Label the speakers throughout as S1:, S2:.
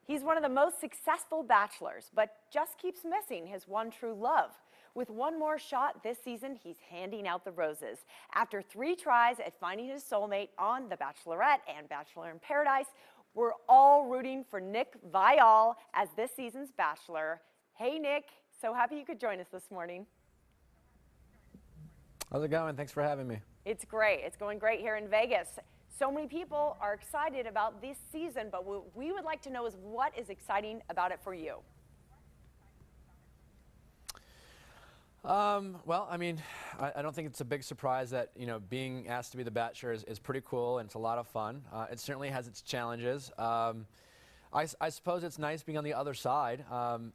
S1: He's one of the most successful bachelors, but just keeps missing his one true love. With one more shot this season, he's handing out the roses. After 3 tries at finding his soulmate on The Bachelorette and Bachelor in Paradise, we're all rooting for Nick Viall as this season's Bachelor. Hey, Nick, so happy you could join us this morning.
S2: How's it going? Thanks for having me.
S1: It's great. It's going great here in Vegas. So many people are excited about this season, but what we would like to know is what is exciting about it for you?
S2: Well, I mean, I don't think it's a big surprise that, being asked to be the Bachelor is pretty cool and it's a lot of fun. It certainly has its challenges. I suppose it's nice being on the other side.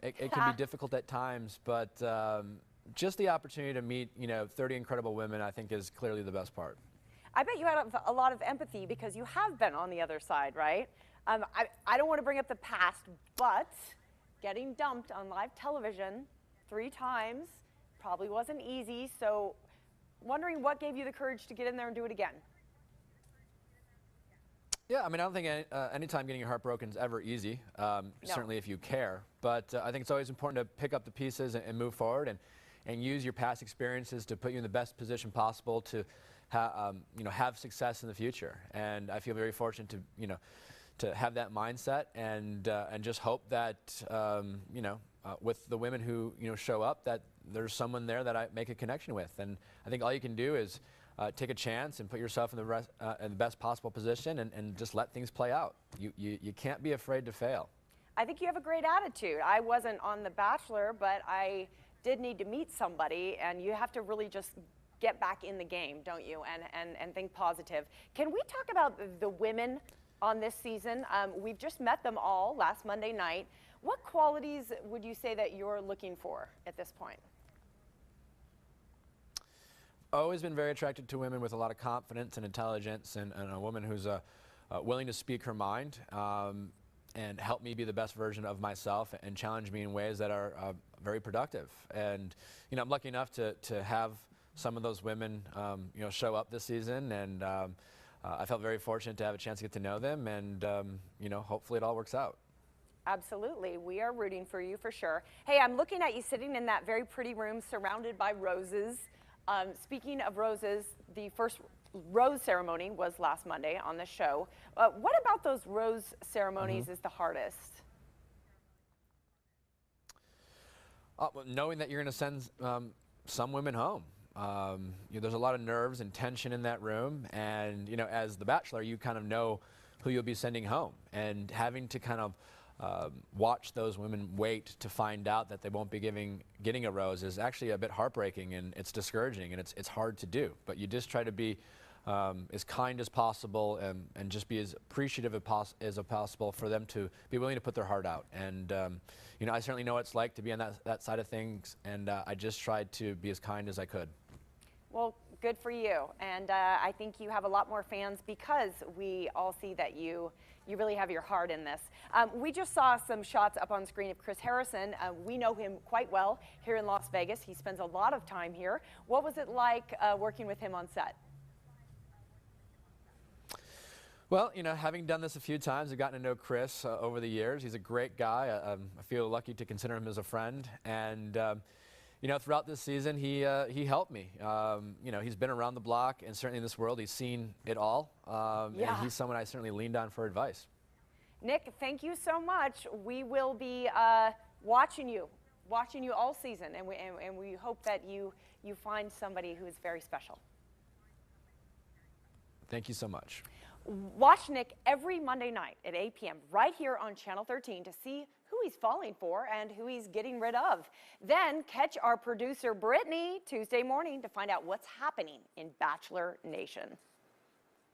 S2: It can be difficult at times, but just the opportunity to meet, 30 incredible women, I think is clearly the best part.
S1: I bet you had a lot of empathy because you have been on the other side, right? I don't want to bring up the past, but getting dumped on live television 3 times probably wasn't easy. So wondering what gave you the courage to get in there and do it again?
S2: Yeah, I mean, I don't think anytime getting your heart broken is ever easy,
S1: No.
S2: certainly if you care. But I think it's always important to pick up the pieces and move forward and use your past experiences to put you in the best position possible to have success in the future. And I feel very fortunate to have that mindset and just hope that with the women who show up, that there's someone there that I make a connection with. And I think all you can do is take a chance and put yourself in the best possible position and just let things play out. You can't be afraid to fail.
S1: I think you have a great attitude. I wasn't on The Bachelor, but I did need to meet somebody, and you have to really just get back in the game, don't you, and think positive. Can we talk about the women on this season? We've just met them all last Monday night. What qualities would you say that you're looking for at this point?
S2: Always been very attracted to women with a lot of confidence and intelligence, and a woman who's willing to speak her mind and help me be the best version of myself and challenge me in ways that are very productive. And I'm lucky enough to have some of those women show up this season, and I felt very fortunate to have a chance to get to know them, and hopefully it all works out.
S1: Absolutely. We are rooting for you for sure. Hey, I'm looking at you sitting in that very pretty room surrounded by roses. Speaking of roses, the first rose ceremony was last Monday on the show. What about those rose ceremonies is the hardest?
S2: Knowing that you're going to send some women home. There's a lot of nerves and tension in that room, and as the Bachelor, you kind of know who you'll be sending home, and having to kind of watch those women wait to find out that they won't be getting a rose is actually a bit heartbreaking, and it's discouraging, and it's hard to do. But you just try to be as kind as possible and just be as appreciative as possible for them to be willing to put their heart out. And I certainly know what it's like to be on that side of things, and I just tried to be as kind as I could.
S1: Well, good for you. And I think you have a lot more fans because we all see that you really have your heart in this. We just saw some shots up on screen of Chris Harrison. We know him quite well here in Las Vegas. He spends a lot of time here. What was it like working with him on set?
S2: Well, having done this a few times, I've gotten to know Chris over the years. He's a great guy. I feel lucky to consider him as a friend. And throughout this season, he helped me. He's been around the block, and certainly in this world, he's seen it all. And he's someone I certainly leaned on for advice.
S1: Nick, thank you so much. We will be watching you all season, and we hope that you find somebody who is very special.
S2: Thank you so much.
S1: Watch Nick every Monday night at 8 p.m. right here on Channel 13 to see who he's falling for and who he's getting rid of. Then catch our producer Brittany Tuesday morning to find out what's happening in Bachelor Nation.